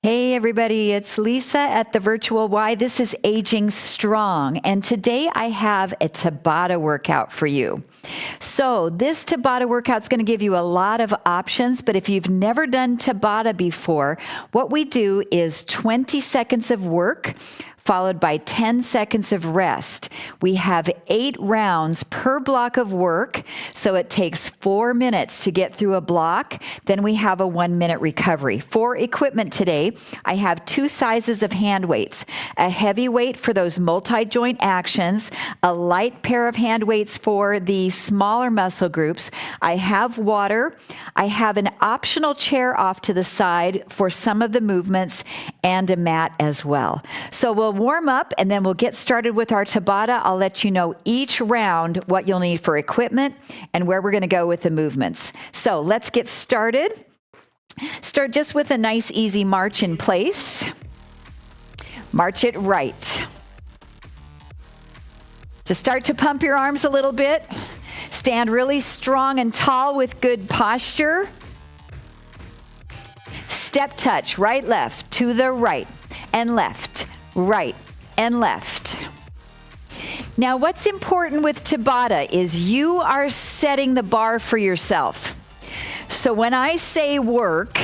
Hey everybody, it's Lisa at the Virtual Y. This is Aging Strong, and today I have a Tabata workout for you. So this Tabata workout is going to give you a lot of options, but if you've never done Tabata before, what we do is 20 seconds of work followed by 10 seconds of rest. We have 8 rounds per block of work, so it takes 4 minutes to get through a block. Then we have a 1-minute recovery. For equipment today, I have 2 sizes of hand weights, a heavy weight for those multi-joint actions, a light pair of hand weights for the smaller muscle groups. I have water. I have an optional chair off to the side for some of the movements and a mat as well. So we'll warm up and then we'll get started with our Tabata. I'll let you know each round what you'll need for equipment and where we're going to go with the movements. So let's get started. Start just with a nice easy march in place. March it right. To start to pump your arms a little bit, stand really strong and tall with good posture. Step touch, right, left, to the right and left, right and left. Now, what's important with Tabata is you are setting the bar for yourself. So when I say work,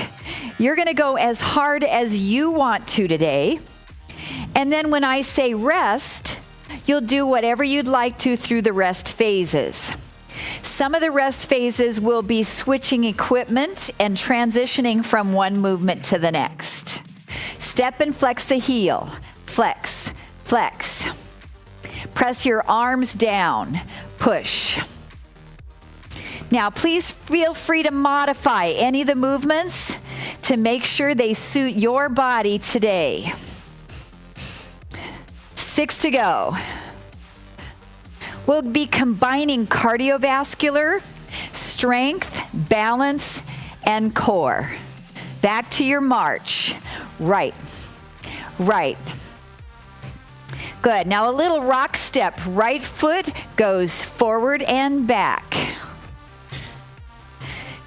you're going to go as hard as you want to today. And then when I say rest, you'll do whatever you'd like to through the rest phases. Some of the rest phases will be switching equipment and transitioning from one movement to the next. Step and flex the heel. Flex, flex. Press your arms down. Push. Now, please feel free to modify any of the movements to make sure they suit your body today. 6 to go. We'll be combining cardiovascular, strength, balance, and core. Back to your march. Right, right. Good. Now a little rock step. Right foot goes forward and back.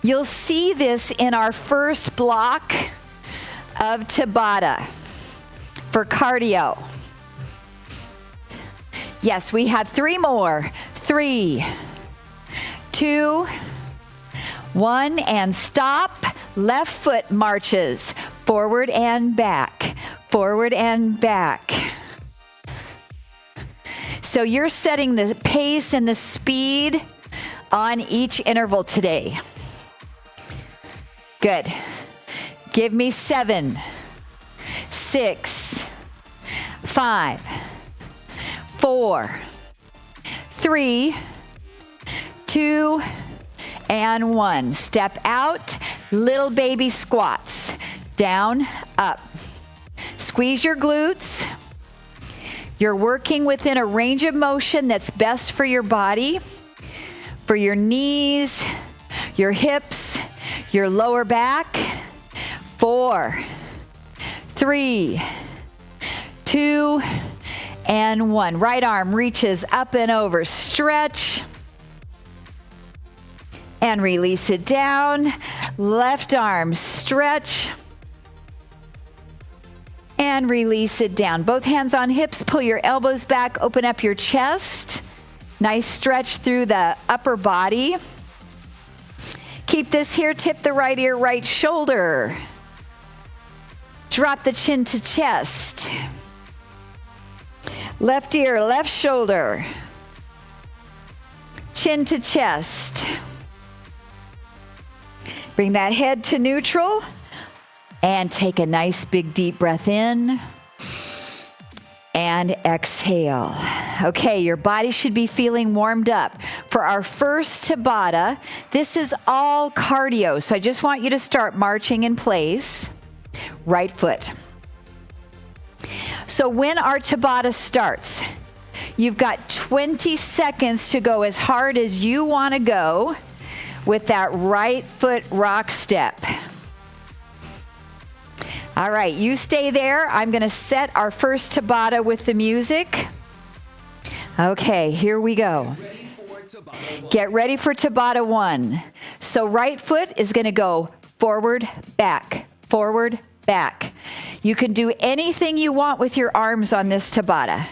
You'll see this in our first block of Tabata for cardio. Yes, we have 3 more. 3, 2, 1, and stop. Left foot marches forward and back, forward and back. So you're setting the pace and the speed on each interval today. Good. Give me 7, 6, 5, 4, 3, 2, and 1. Step out, little baby squats. Down, up. Squeeze your glutes. You're working within a range of motion that's best for your body, for your knees, your hips, your lower back. 4, 3, 2, and 1. Right arm reaches up and over. Stretch. And release it down. Left arm stretch. And release it down. Both hands on hips. Pull your elbows back. Open up your chest. Nice stretch through the upper body. Keep this here, tip the right ear, right shoulder. Drop the chin to chest. Left ear, left shoulder. Chin to chest. Bring that head to neutral and take a nice big deep breath in and exhale. Okay, your body should be feeling warmed up. For our first Tabata, this is all cardio, so I just want you to start marching in place. Right foot. So when our Tabata starts, you've got 20 seconds to go as hard as you want to go with that right foot rock step. All right, you stay there. I'm going to set our first Tabata with the music. Okay, here we go. Get ready for Tabata 1. So right foot is going to go forward, back, forward, back. You can do anything you want with your arms on this Tabata.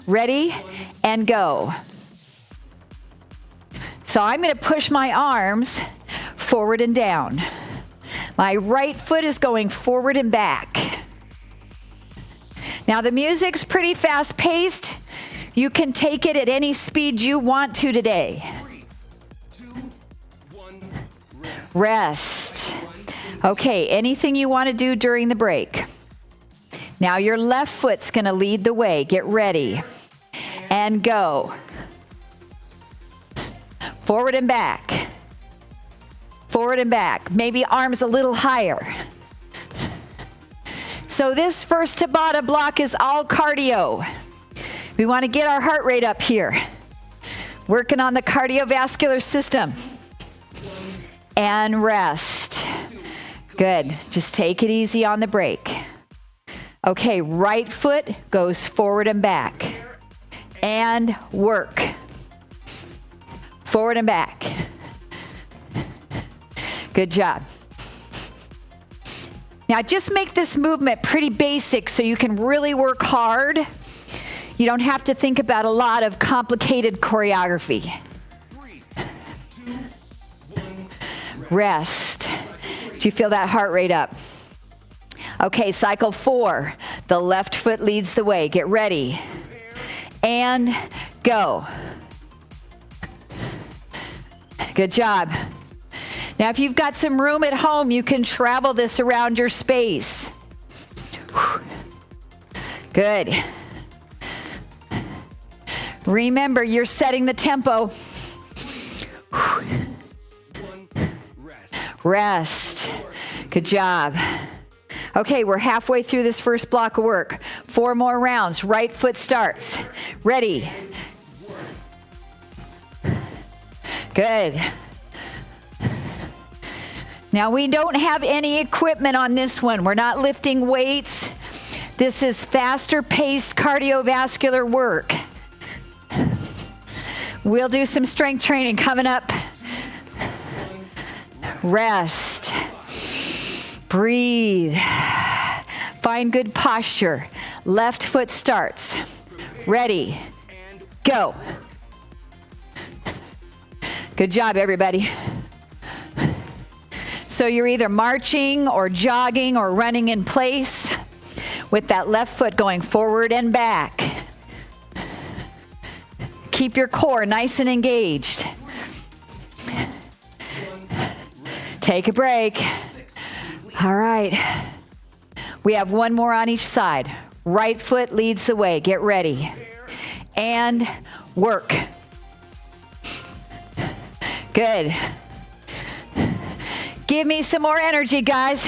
Ready? And go. So I'm going to push my arms forward and down. My right foot is going forward and back. Now the music's pretty fast paced. You can take it at any speed you want to today. 3, 2, 1, rest. Okay, anything you want to do during the break. Now your left foot's going to lead the way. Get ready. And go. Forward and back. Forward and back. Maybe arms a little higher. So this first Tabata block is all cardio. We want to get our heart rate up here. Working on the cardiovascular system. And rest. Good. Just take it easy on the break. Okay, right foot goes forward and back. And work. Forward and back. Good job. Now just make this movement pretty basic so you can really work hard. You don't have to think about a lot of complicated choreography. 3, 2, 1, rest. Do you feel that heart rate up? Okay, cycle 4. The left foot leads the way. Get ready. And go. Good job. Now, if you've got some room at home, you can travel this around your space. Good. Remember, you're setting the tempo. Rest. Good job. Okay, we're halfway through this first block of work. 4 more rounds. Right foot starts. Ready. Good. Now, we don't have any equipment on this one. We're not lifting weights. This is faster paced cardiovascular work. We'll do some strength training coming up. Rest. Breathe. Find good posture. Left foot starts. Ready. Go. Good job, everybody. So you're either marching or jogging or running in place with that left foot going forward and back. Keep your core nice and engaged. Take a break. All right. We have 1 more on each side. Right foot leads the way. Get ready. And work. Good. Give me some more energy, guys.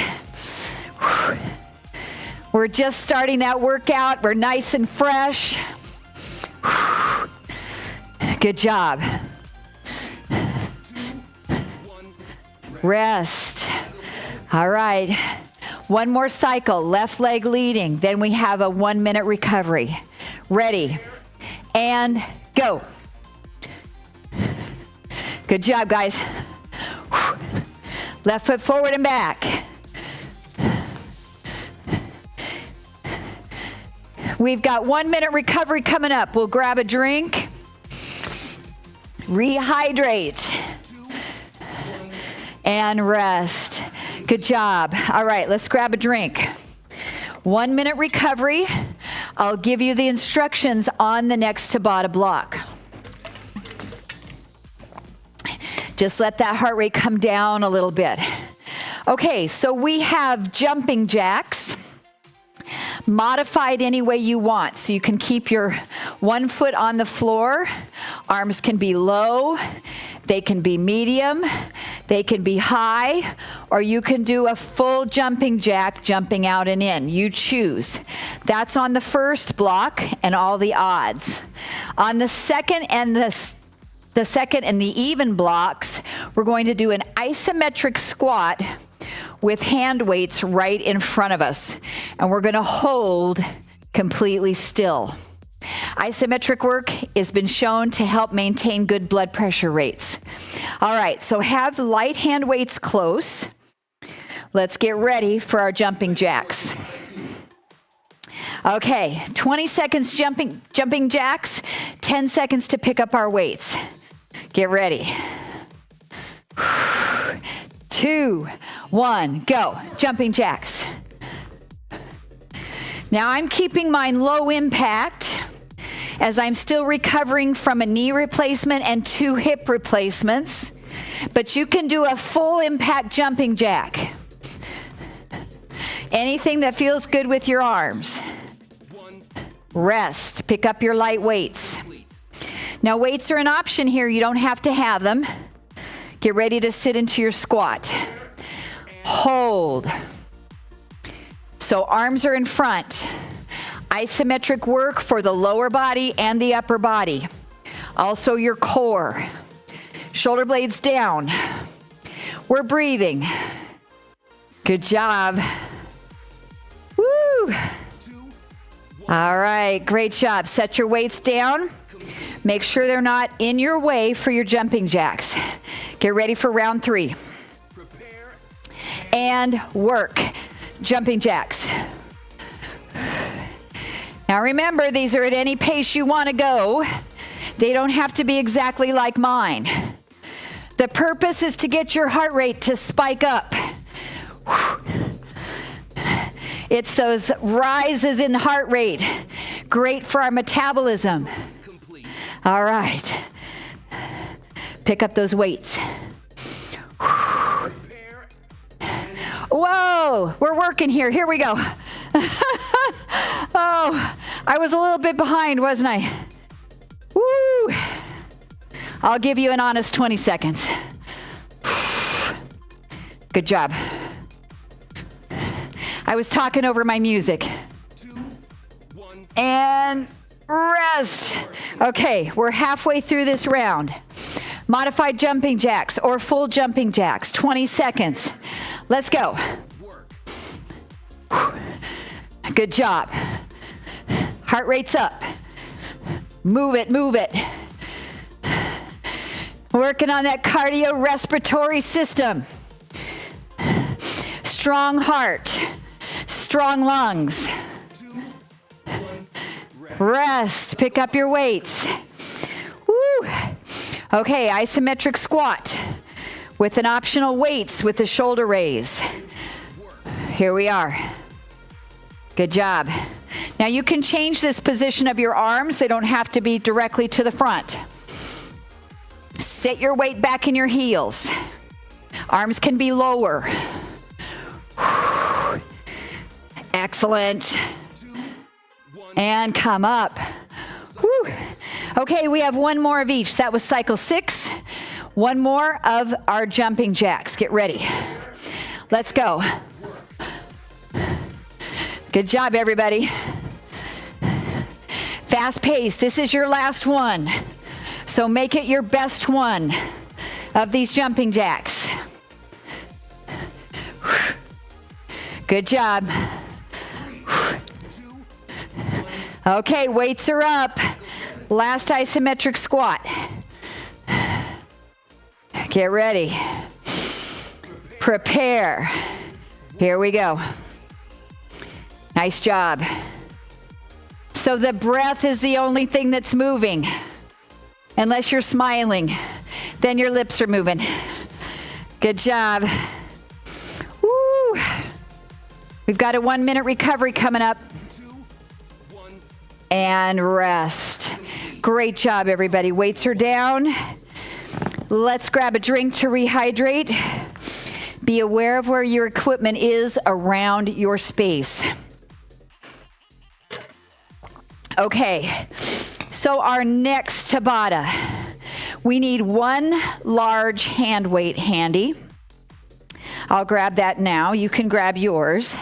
We're just starting that workout. We're nice and fresh. Good job. Rest. All right. 1 more cycle. Left leg leading. Then we have a 1-minute recovery. Ready. And go. Good job, guys. Left foot forward and back. We've got 1-minute recovery coming up. We'll grab a drink. Rehydrate. And rest. Good job. All right, let's grab a drink. 1 minute recovery. I'll give you the instructions on the next Tabata block. Just let that heart rate come down a little bit. Okay, so we have jumping jacks, modified any way you want. So you can keep your 1 foot on the floor. Arms can be low. They can be medium. They can be high. Or you can do a full jumping jack, jumping out and in. You choose. That's on the first block and all the odds. On the second and the second and the even blocks, we're going to do an isometric squat with hand weights right in front of us. And we're going to hold completely still. Isometric work has been shown to help maintain good blood pressure rates. All right, so have light hand weights close. Let's get ready for our jumping jacks. Okay, 20 seconds jumping jacks, 10 seconds to pick up our weights. Get ready. 2, 1, go. Jumping jacks. Now I'm keeping mine low impact as I'm still recovering from a knee replacement and 2 hip replacements, but you can do a full impact jumping jack. Anything that feels good with your arms. Rest, pick up your light weights. Now weights are an option here, you don't have to have them. Get ready to sit into your squat. Hold. So arms are in front. Isometric work for the lower body and the upper body. Also your core. Shoulder blades down. We're breathing. Good job. Woo! All right, great job. Set your weights down. Make sure they're not in your way for your jumping jacks. Get ready for round 3. And work. Jumping jacks. Now remember, these are at any pace you want to go. They don't have to be exactly like mine. The purpose is to get your heart rate to spike up. It's those rises in heart rate. Great for our metabolism. All right. Pick up those weights. Whoa, we're working here. Here we go. Oh, I was a little bit behind, wasn't I? Woo! I'll give you an honest 20 seconds. Good job. I was talking over my music. 2, 1. And rest. Okay, we're halfway through this round. Modified jumping jacks or full jumping jacks, 20 seconds. Let's go. Good job. Heart rate's up. Move it, move it. Working on that cardiorespiratory system. Strong heart, strong lungs. 2, 1. Rest, pick up your weights. Woo. Okay, isometric squat with an optional weights with the shoulder raise. Here we are. Good job. Now you can change this position of your arms. They don't have to be directly to the front. Sit your weight back in your heels. Arms can be lower. Excellent. And come up. Woo. Okay, we have one more of each. That was cycle 6. One more of our jumping jacks. Get ready. Let's go. Good job, everybody. Fast pace. This is your last one. So make it your best one of these jumping jacks. Good job. Okay, weights are up. Last isometric squat. Get ready. Prepare. Here we go. Nice job. So the breath is the only thing that's moving. Unless you're smiling, then your lips are moving. Good job. Woo. We've got a 1 minute recovery coming up. 2, 1. And rest. Great job, everybody. Weights are down. Let's grab a drink to rehydrate. Be aware of where your equipment is around your space. Okay, so our next Tabata, we need 1 large hand weight handy. I'll grab that now. You can grab yours.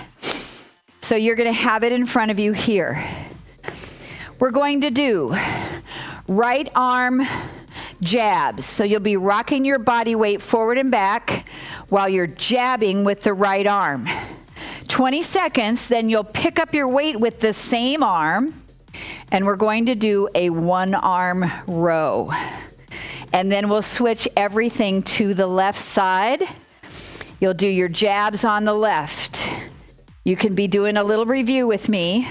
So you're going to have it in front of you here. We're going to do right arm jabs. So you'll be rocking your body weight forward and back while you're jabbing with the right arm. 20 seconds, then you'll pick up your weight with the same arm, and we're going to do a 1-arm row. And then we'll switch everything to the left side. You'll do your jabs on the left. You can be doing a little review with me,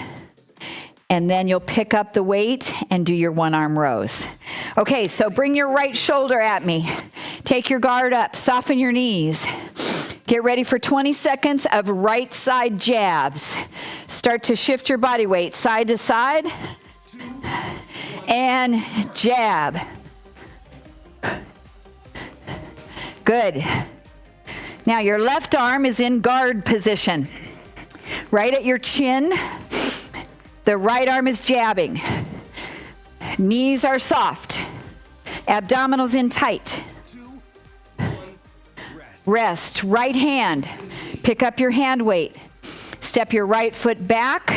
and then you'll pick up the weight and do your 1-arm rows. Okay, so bring your right shoulder at me. Take your guard up, soften your knees. Get ready for 20 seconds of right side jabs. Start to shift your body weight side to side and jab. Good. Now your left arm is in guard position. Right at your chin. The right arm is jabbing. Knees are soft. Abdominals in tight. 2, 1. Rest. Right hand. Pick up your hand weight. Step your right foot back.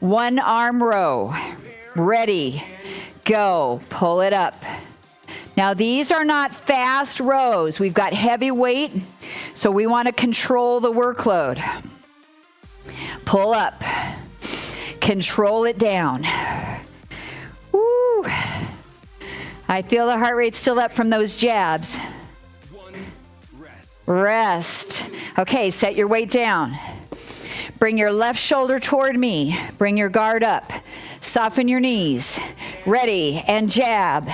1-arm row. Ready. Go. Pull it up. Now these are not fast rows. We've got heavy weight, so we want to control the workload. Pull up. Control it down. Woo. I feel the heart rate still up from those jabs. 1. Rest. Rest. Okay, set your weight down. Bring your left shoulder toward me. Bring your guard up. Soften your knees. Ready, and jab.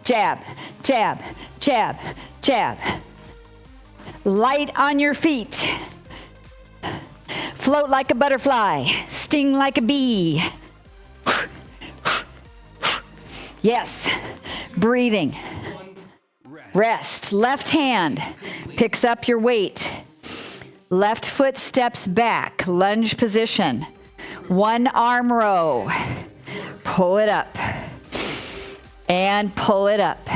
Jab, jab, jab, jab. Light on your feet. Float like a butterfly. Sting like a bee. Yes. Breathing. 1. Rest. Rest. Left hand picks up your weight. Left foot steps back. Lunge position. 1-arm row. Pull it up. And pull it up.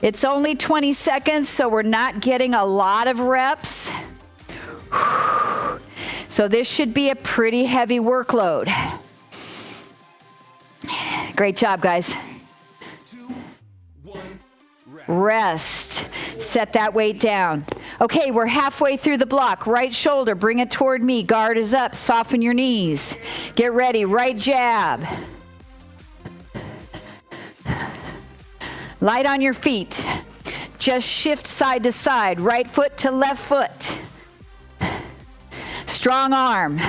It's only 20 seconds, so we're not getting a lot of reps. So this should be a pretty heavy workload. Great job, guys. 2, 1. Rest. Set that weight down. Okay, we're halfway through the block. Right shoulder, bring it toward me. Guard is up. Soften your knees. Get ready. Right jab. Light on your feet. Just shift side to side. Right foot to left foot. Strong arm.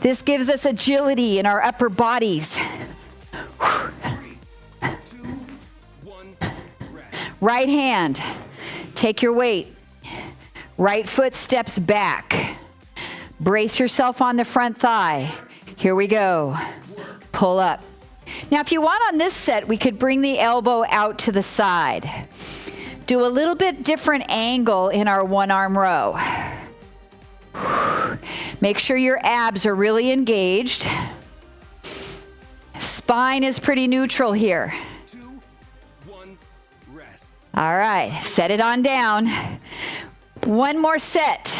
This gives us agility in our upper bodies. 3, 2, 1. Rest. Right hand. Take your weight. Right foot steps back. Brace yourself on the front thigh. Here we go. Pull up. Now, if you want on this set, we could bring the elbow out to the side. Do a little bit different angle in our 1-arm row. Make sure your abs are really engaged. Spine is pretty neutral here. 2, 1. Rest. All right, set it on down. One more set.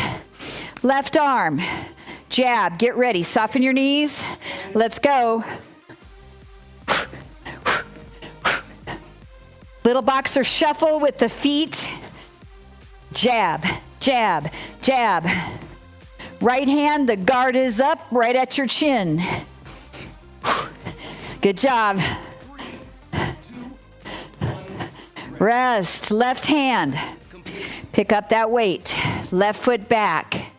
Left arm, jab, get ready. Soften your knees. Let's go. Little boxer shuffle with the feet. Jab, jab, jab. Right hand, the guard is up right at your chin. Good job. 3, 2, 1. Rest. Left hand. Pick up that weight. Left foot back.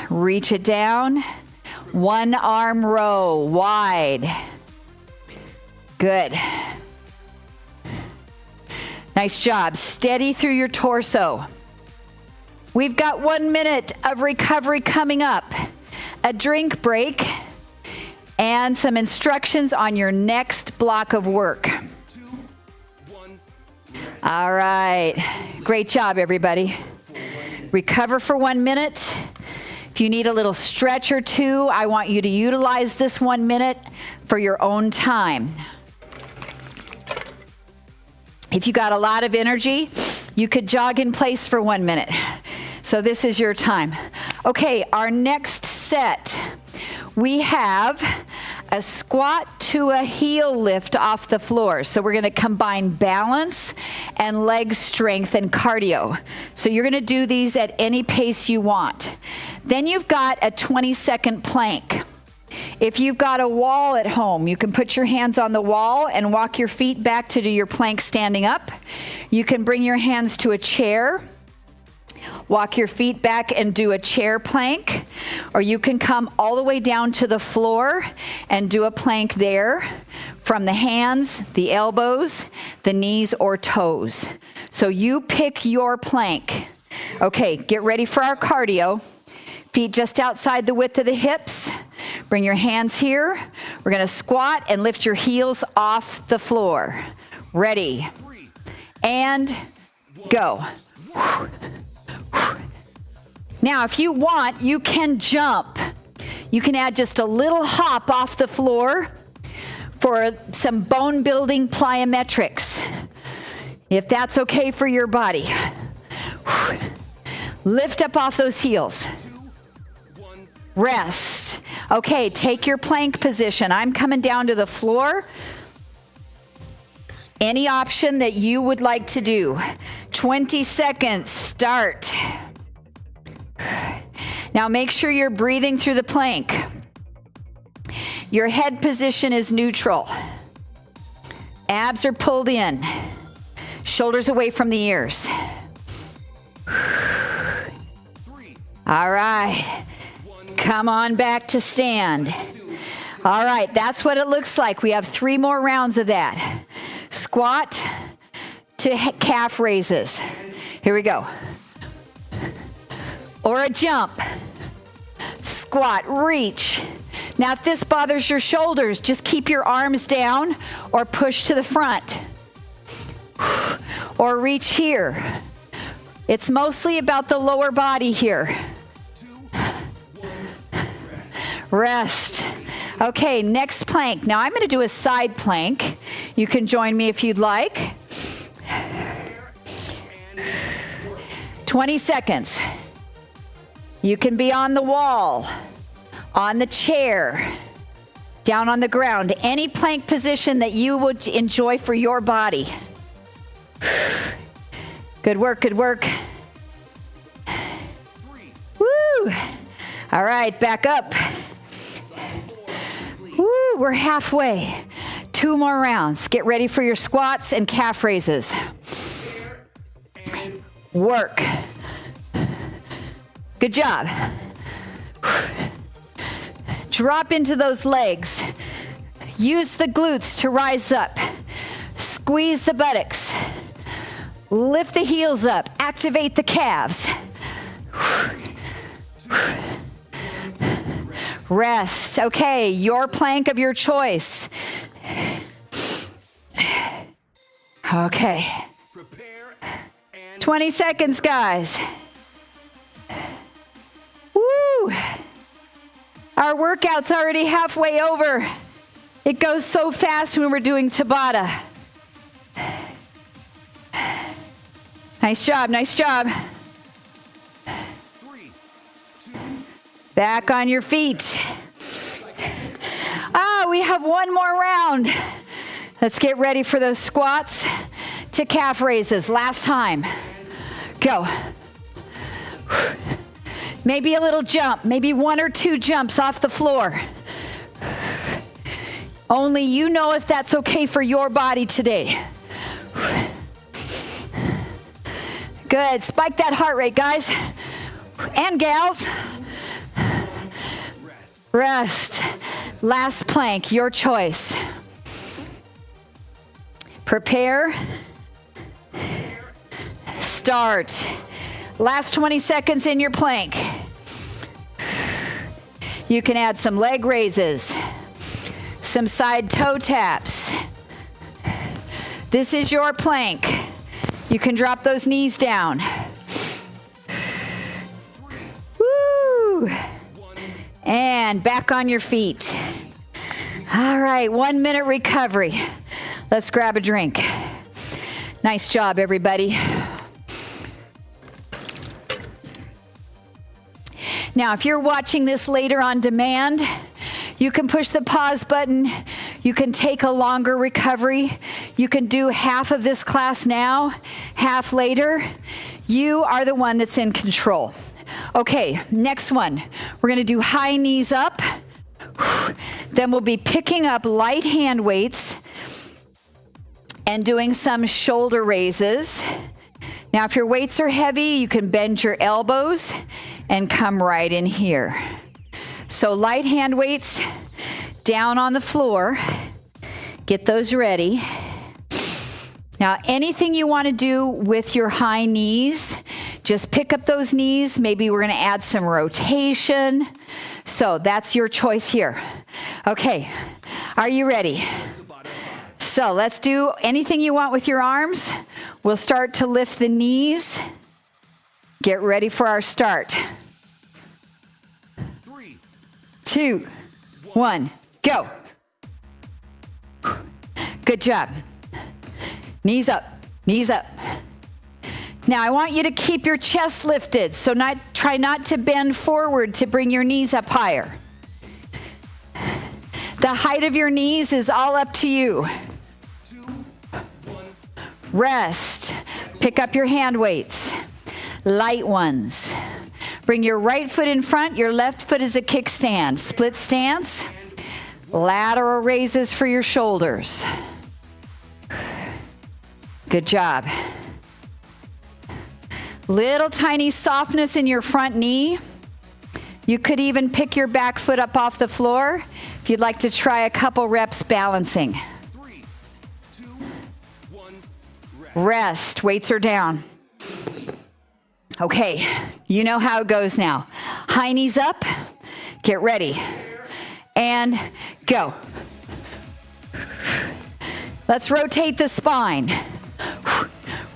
Reach it down. 1-arm row, wide. Good. Nice job. Steady through your torso. We've got 1 minute of recovery coming up. A drink break and some instructions on your next block of work. 2, 1, rest. All right. Great job, everybody. Recover for 1 minute. If you need a little stretch or two, I want you to utilize this 1 minute for your own time. If you got a lot of energy, you could jog in place for 1 minute. So this is your time. Okay, our next set, we have a squat to a heel lift off the floor. So we're going to combine balance and leg strength and cardio. So you're going to do these at any pace you want. Then you've got a 20-second plank. If you've got a wall at home, you can put your hands on the wall and walk your feet back to do your plank standing up. You can bring your hands to a chair, walk your feet back and do a chair plank, or you can come all the way down to the floor and do a plank there from the hands, the elbows, the knees, or toes. So you pick your plank. Okay, get ready for our cardio. Feet just outside the width of the hips. Bring your hands here. We're going to squat and lift your heels off the floor. Ready. 3, And go. Now, if you want, you can jump. You can add just a little hop off the floor for some bone building plyometrics, if that's okay for your body. Lift up off those heels. 2, 1, Rest. Okay, take your plank position. I'm coming down to the floor. Any option that you would like to do. 20 seconds, start. Now make sure you're breathing through the plank. Your head position is neutral. Abs are pulled in. Shoulders away from the ears. 3, All right. Come on back to stand. All right, that's what it looks like. We have 3 more rounds of that. Squat to calf raises. Here we go. Or a jump. Squat, reach. Now, if this bothers your shoulders, just keep your arms down or push to the front. Or reach here. It's mostly about the lower body here. 2, 1, Rest. Okay, next plank. Now I'm going to do a side plank. You can join me if you'd like. 20 seconds. You can be on the wall, on the chair, down on the ground, any plank position that you would enjoy for your body. Good work, good work. 3, Woo! All right, back up. Woo, we're halfway. 2 more rounds. Get ready for your squats and calf raises. Work. Good job. Drop into those legs. Use the glutes to rise up. Squeeze the buttocks. Lift the heels up. Activate the calves. Rest. Okay, your plank of your choice. Okay. prepare, and 20 seconds, guys. Woo! Our workout's already halfway over. It goes so fast when we're doing Tabata. Nice job, nice job. 3, 2, Back on your feet. We have 1 more round. Let's get ready for those squats to calf raises. Last time. Go. Maybe a little jump, maybe 1 or 2 jumps off the floor. Only you know if that's okay for your body today. Good. Spike that heart rate, guys. And gals. Rest. Last plank, your choice. Prepare. Start. Last 20 seconds in your plank. You can add some leg raises, some side toe taps. This is your plank. You can drop those knees down. Woo! And back on your feet. All right, 1 minute recovery. Let's grab a drink. Nice job, everybody. Now, if you're watching this later on demand, you can push the pause button. You can take a longer recovery. You can do half of this class now, half later. You are the one that's in control. Okay, next one. We're going to do high knees up. Then we'll be picking up light hand weights and doing some shoulder raises. Now, if your weights are heavy, you can bend your elbows and come right in here. So light hand weights down on the floor. Get those ready. Now, anything you want to do with your high knees, just pick up those knees. Maybe we're going to add some rotation. So that's your choice here. Okay, are you ready? So let's do anything you want with your arms. We'll start to lift the knees. Get ready for our start. 3, 2, 1, go. Good job. Knees up, knees up. Now I want you to keep your chest lifted, so try not to bend forward to bring your knees up higher. The height of your knees is all up to you. 2, 1. Rest. Pick up your hand weights. Light ones. Bring your right foot in front, your left foot is a kickstand. Split stance. Lateral raises for your shoulders. Good job. Little tiny softness in your front knee. You could even pick your back foot up off the floor if you'd like to try a couple reps balancing. 3, 2, 1. Rest. Weights are down. Okay, you know how it goes now. High knees up. Get ready. And go. Let's rotate the spine.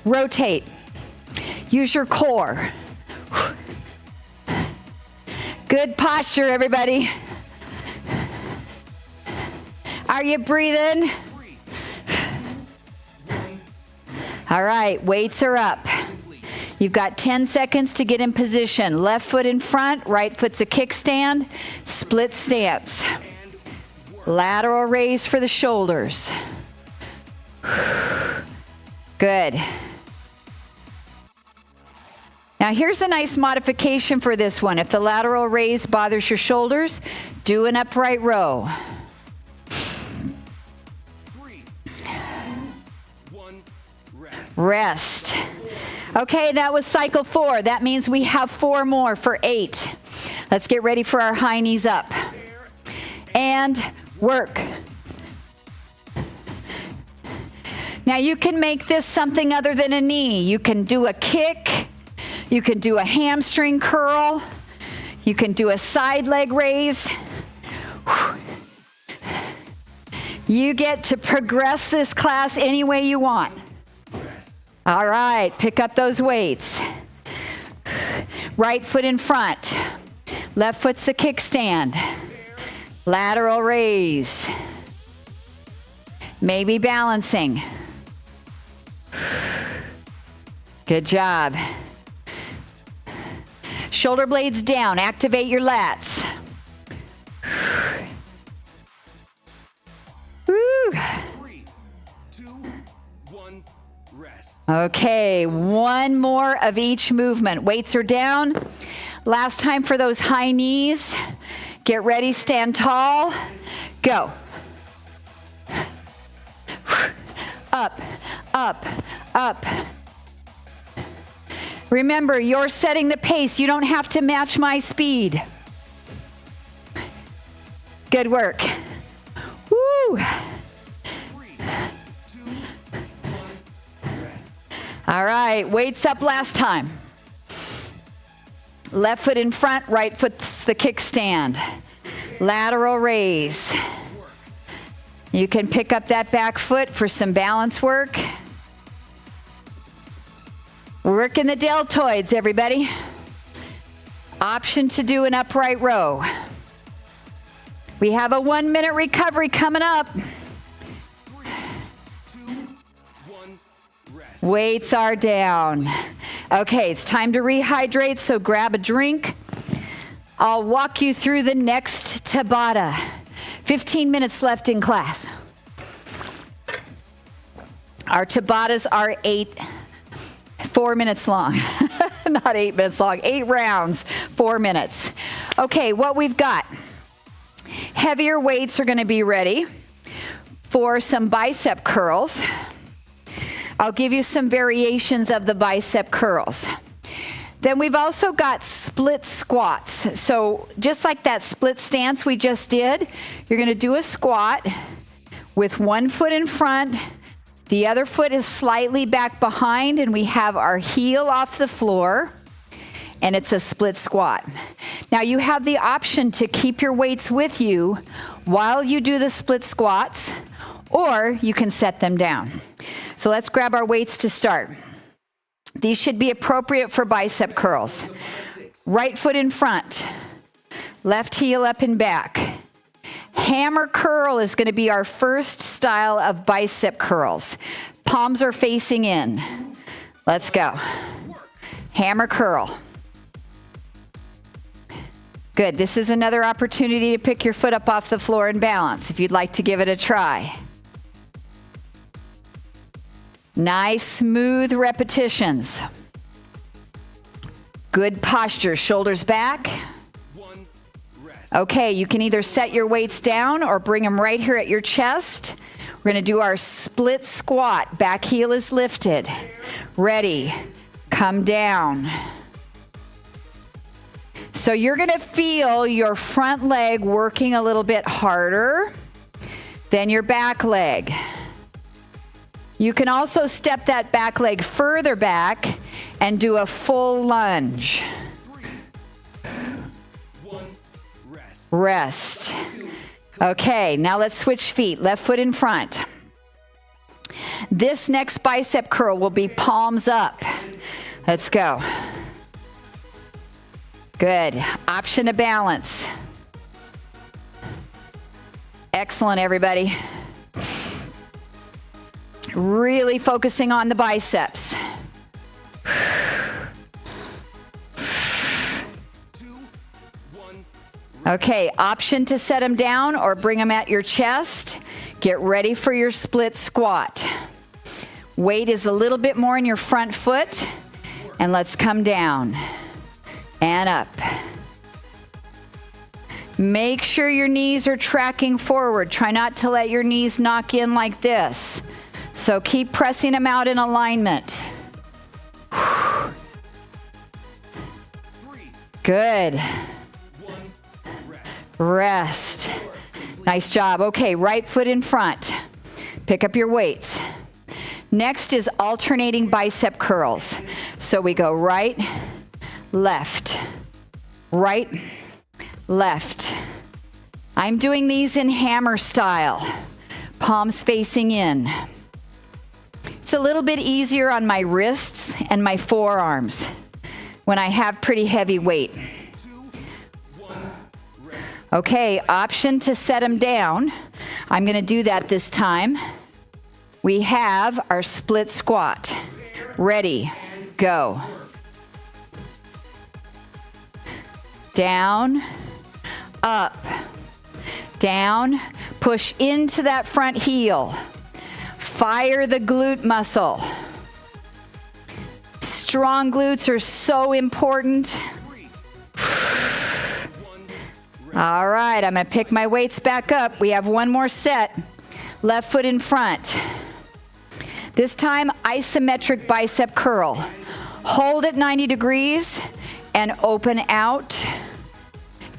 Rotate. Use your core. Good posture, everybody. Are you breathing? All right, weights are up. You've got 10 seconds to get in position. Left foot in front, right foot's a kickstand, split stance. Lateral raise for the shoulders. Good. Now here's a nice modification for this one. If the lateral raise bothers your shoulders, do an upright row. 3, 2, 1. Rest. Okay, that was cycle 4. That means we have 4 more for 8. Let's get ready for our high knees up. And work. Now you can make this something other than a knee. You can do a kick. You can do a hamstring curl. You can do a side leg raise. You get to progress this class any way you want. All right, pick up those weights. Right foot in front. Left foot's the kickstand. Lateral raise. Maybe balancing. Good job. Shoulder blades down. Activate your lats. Woo. 3, 2, 1. Rest. Okay, 1 more of each movement. Weights are down. Last time for those high knees. Get ready, stand tall. Go. Up, up, up. Remember, you're setting the pace. You don't have to match my speed. Good work. Woo. 3, 2, All right, weights up last time. Left foot in front, right foot's the kickstand. Lateral raise. You can pick up that back foot for some balance work. Working the deltoids, everybody. Option to do an upright row. We have a 1-minute recovery coming up. 3, 2, 1, rest. Weights are down. Okay, it's time to rehydrate, so grab a drink. I'll walk you through the next Tabata. 15 minutes left in class. Our Tabatas are 4 minutes long. Not 8 minutes long, 8 rounds, 4 minutes. Okay, what we've got. Heavier weights are going to be ready for some bicep curls. I'll give you some variations of the bicep curls. Then we've also got split squats. So just like that split stance we just did, you're going to do a squat with one foot in front. The other foot is slightly back behind, and we have our heel off the floor, and it's a split squat. Now you have the option to keep your weights with you while you do the split squats, or you can set them down. So let's grab our weights to start. These should be appropriate for bicep curls. Right foot in front, left heel up and back. Hammer curl is going to be our first style of bicep curls. Palms are facing in. Let's go. Hammer curl. Good. This is another opportunity to pick your foot up off the floor and balance if you'd like to give it a try. Nice, smooth repetitions. Good posture, shoulders back. Okay, you can either set your weights down or bring them right here at your chest. We're going to do our split squat. Back heel is lifted. Ready. Come down. So you're going to feel your front leg working a little bit harder than your back leg. You can also step that back leg further back and do a full lunge. Rest. Okay, now let's switch feet. Left foot in front. This next bicep curl will be palms up. Let's go. Good. Option to balance. Excellent, everybody. Really focusing on the biceps. Okay, option to set them down or bring them at your chest. Get ready for your split squat. Weight is a little bit more in your front foot. And let's come down and up. Make sure your knees are tracking forward. Try not to let your knees knock in like this. So keep pressing them out in alignment. Good. Rest. Nice job. Okay, right foot in front. Pick up your weights. Next is alternating bicep curls. So we go right, left, right, left. I'm doing these in hammer style. Palms facing in. It's a little bit easier on my wrists and my forearms when I have pretty heavy weight. Okay, option to set them down. I'm going to do that this time. We have our split squat. Ready, go. Down, up, down. Push into that front heel. Fire the glute muscle. Strong glutes are so important. All right, I'm going to pick my weights back up. We have one more set. Left foot in front. This time, isometric bicep curl. Hold at 90 degrees and open out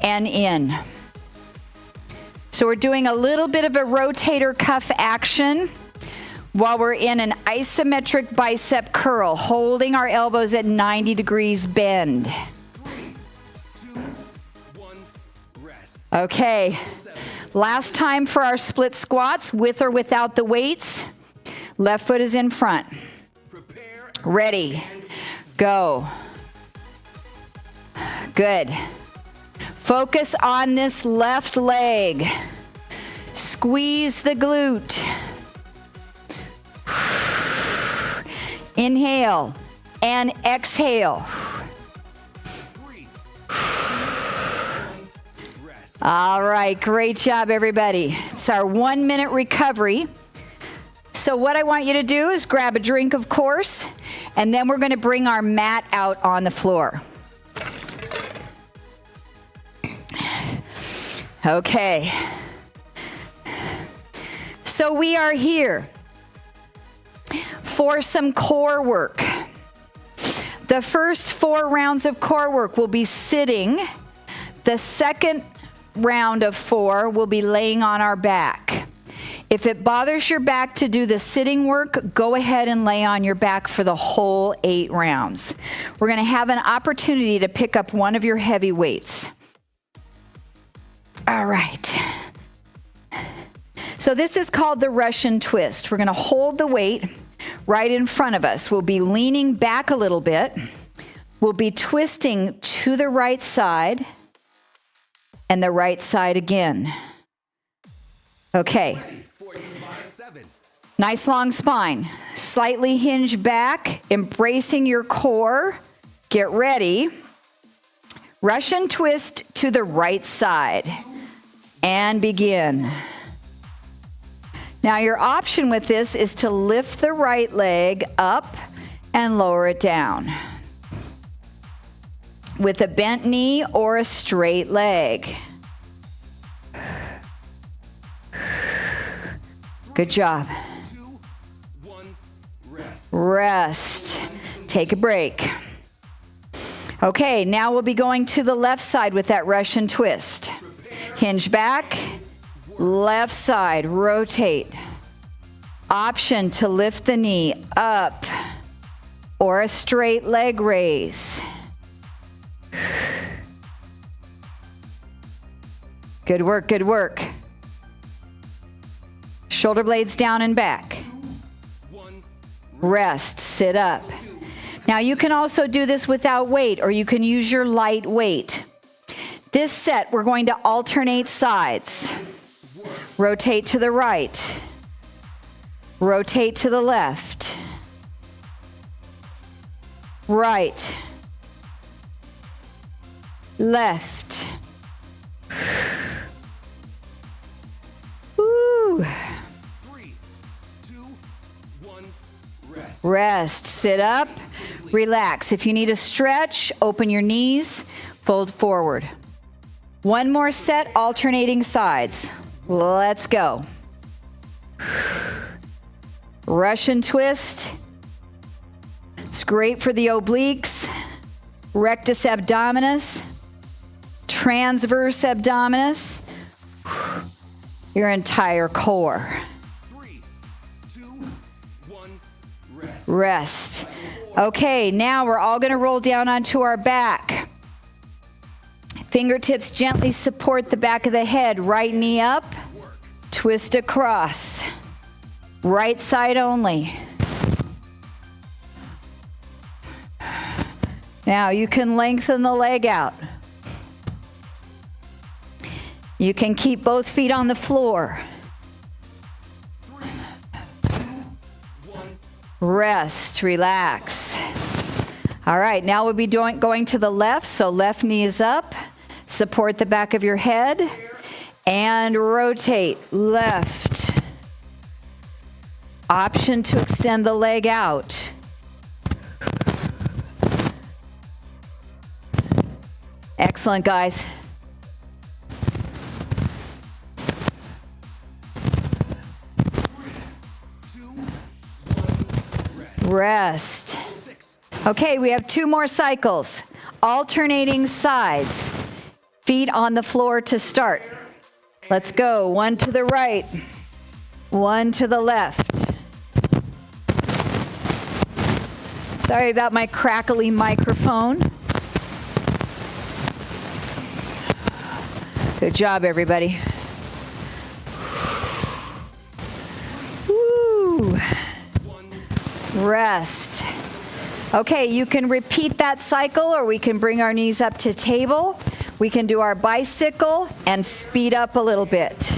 and in. So we're doing a little bit of a rotator cuff action. while we're in an isometric bicep curl, holding our elbows at 90 degrees bend. 2, 1, rest. Okay, last time for our split squats, with or without the weights. Left foot is in front. Prepare. Ready, go. Good. Focus on this left leg. Squeeze the glute. Inhale and exhale. 3, 2, 1, rest. All right, great job, everybody. It's our 1 minute recovery. So what I want you to do is grab a drink, of course, and then we're going to bring our mat out on the floor. Okay. So we are here for some core work. The first 4 rounds of core work will be sitting. The second round of 4 will be laying on our back. If it bothers your back to do the sitting work, go ahead and lay on your back for the whole 8 rounds. We're going to have an opportunity to pick up one of your heavy weights. All right. So this is called the Russian twist. We're going to hold the weight right in front of us. We'll be leaning back a little bit. We'll be twisting to the right side and the right side again. Okay. 4 to 5, 7. Nice long spine. Slightly hinge back, embracing your core. Get ready. Russian twist to the right side. And begin. Now your option with this is to lift the right leg up and lower it down with a bent knee or a straight leg. Good job. 2, 1, rest. Rest. Take a break. Okay, now we'll be going to the left side with that Russian twist. Hinge back, left side, rotate. Option to lift the knee up or a straight leg raise. Good work, good work. Shoulder blades down and back. 1, Rest, sit up. Now you can also do this without weight, or you can use your light weight. This set, we're going to alternate sides. Rotate to the right. Rotate to the left. Right. Left. Woo. 3, 2, 1, rest. Rest, sit up, relax. If you need a stretch, open your knees, fold forward. One more set, alternating sides. Let's go. Russian twist. It's great for the obliques, rectus abdominis, transverse abdominis, your entire core. 3, 2, 1, rest. Rest. Okay, now we're all going to roll down onto our back. Fingertips gently support the back of the head. Right knee up, twist across. Right side only. Now you can lengthen the leg out. You can keep both feet on the floor. 3, 2, 1, Rest, relax. All right, now we'll be going to the left, so left knee is up. Support the back of your head and rotate left. Option to extend the leg out. Excellent, guys. Rest. Okay, we have 2 more cycles. Alternating sides. Feet on the floor to start. Let's go. 1 to the right. 1 to the left. Sorry about my crackly microphone. Good job, everybody. Woo. Rest. Okay, you can repeat that cycle, or we can bring our knees up to table. We can do our bicycle and speed up a little bit.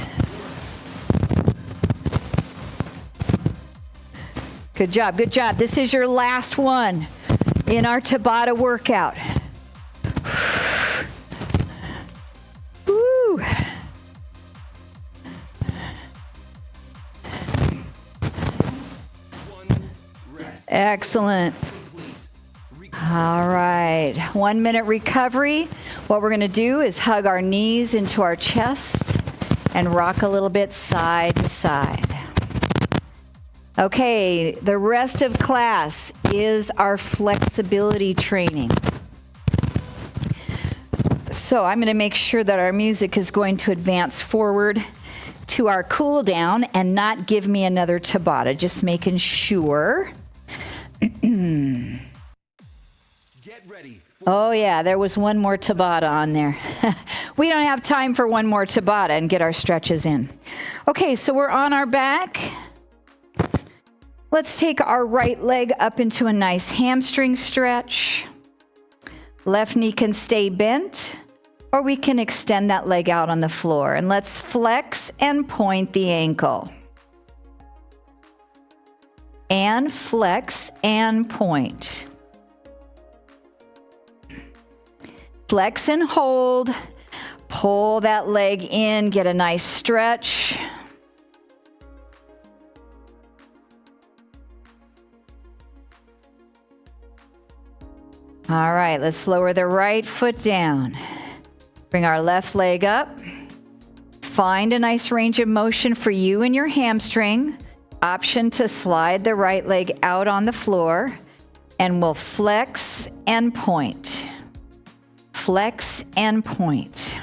Good job, good job. This is your last one in our Tabata workout. Woo. Excellent. All right, 1 minute recovery. What we're going to do is hug our knees into our chest and rock a little bit side to side. Okay, the rest of class is our flexibility training. So I'm going to make sure that our music is going to advance forward to our cool down and not give me another Tabata, just making sure. Get ready. Oh yeah, there was one more Tabata on there. We don't have time for one more Tabata and get our stretches in. Okay, so we're on our back. Let's take our right leg up into a nice hamstring stretch. Left knee can stay bent, or we can extend that leg out on the floor. And let's flex and point the ankle. And flex and point. Flex and hold. Pull that leg in, get a nice stretch. All right, let's lower the right foot down. Bring our left leg up. Find a nice range of motion for you and your hamstring. Option to slide the right leg out on the floor, and we'll flex and point. Flex and point.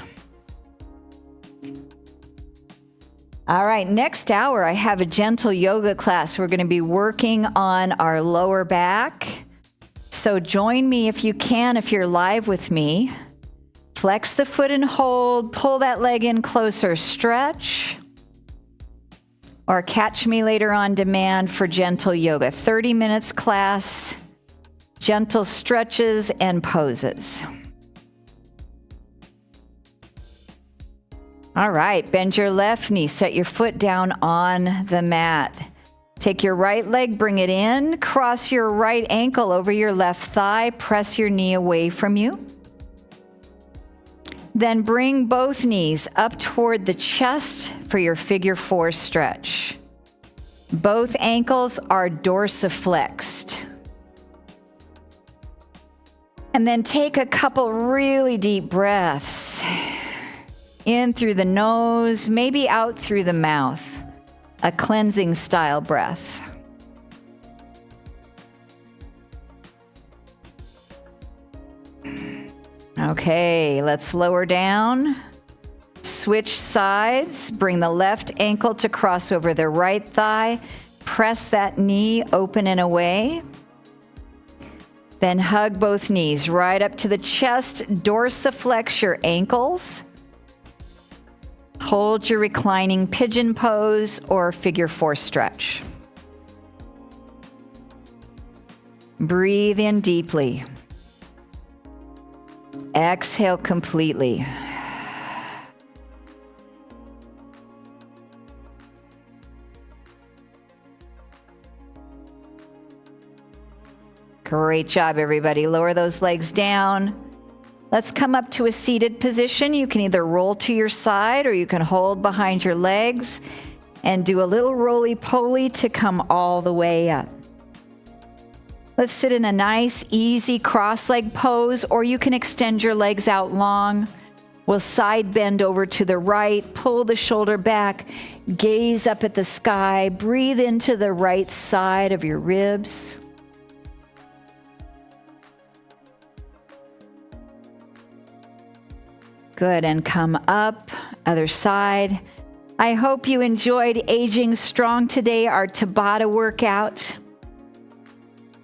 All right, next hour I have a gentle yoga class. We're going to be working on our lower back. So join me if you can, if you're live with me. Flex the foot and hold, pull that leg in closer, stretch. Or catch me later on demand for gentle yoga. 30 minutes class, gentle stretches and poses. All right, bend your left knee, set your foot down on the mat. Take your right leg, bring it in, cross your right ankle over your left thigh, press your knee away from you. Then bring both knees up toward the chest for your figure four stretch. Both ankles are dorsiflexed. And then take a couple really deep breaths. In through the nose, maybe out through the mouth. A cleansing style breath. Okay, let's lower down. Switch sides. Bring the left ankle to cross over the right thigh. Press that knee open and away. Then hug both knees right up to the chest. Dorsiflex your ankles. Hold your reclining pigeon pose or figure four stretch. Breathe in deeply. Exhale completely. Great job, everybody. Lower those legs down. Let's come up to a seated position. You can either roll to your side or you can hold behind your legs and do a little roly-poly to come all the way up. Let's sit in a nice, easy cross-leg pose, or you can extend your legs out long. We'll side bend over to the right, pull the shoulder back, gaze up at the sky, breathe into the right side of your ribs. Good, and come up, other side. I hope you enjoyed Aging Strong today, our Tabata workout.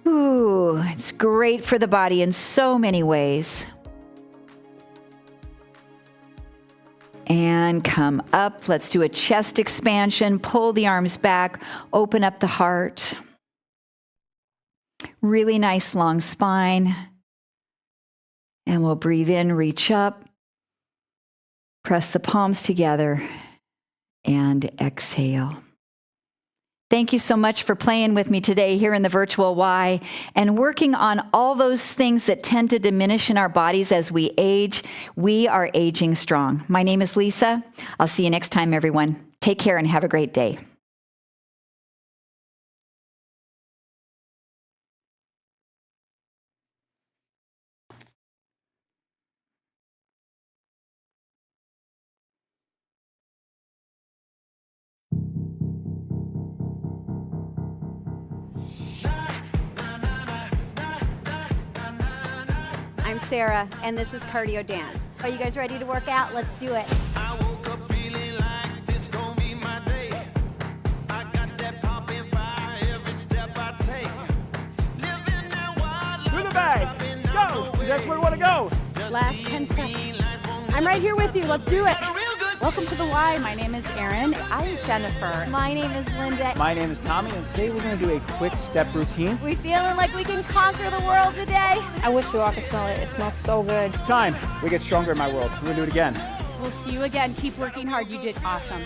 Ooh, Ooh, it's great for the body in so many ways. And come up. Let's do a chest expansion. Pull the arms back. Open up the heart. Really nice long spine. And we'll breathe in, reach up. Press the palms together and exhale. Thank you so much for playing with me today here in the virtual Y and working on all those things that tend to diminish in our bodies as we age. We are aging strong. My name is Lisa. I'll see you next time, everyone. Take care and have a great day. I'm Sarah, and this is Cardio Dance. Are you guys ready to work out? Let's do it. I woke up feeling like this gon' be my day. I got that poppin' fire every step I take. Living that wild Through the bag. Go. That's where we want to go. Last 10 seconds. I'm right here with you. Let's do it. Welcome to the Y. My name is Erin. I'm Jennifer. My name is Linda. My name is Tommy, and today we're going to do a quick step routine. We feeling like we can conquer the world today? I wish you all could smell it. It smells so good. Time. We get stronger in my world. We're going to do it again. We'll see you again. Keep working hard. You did awesome.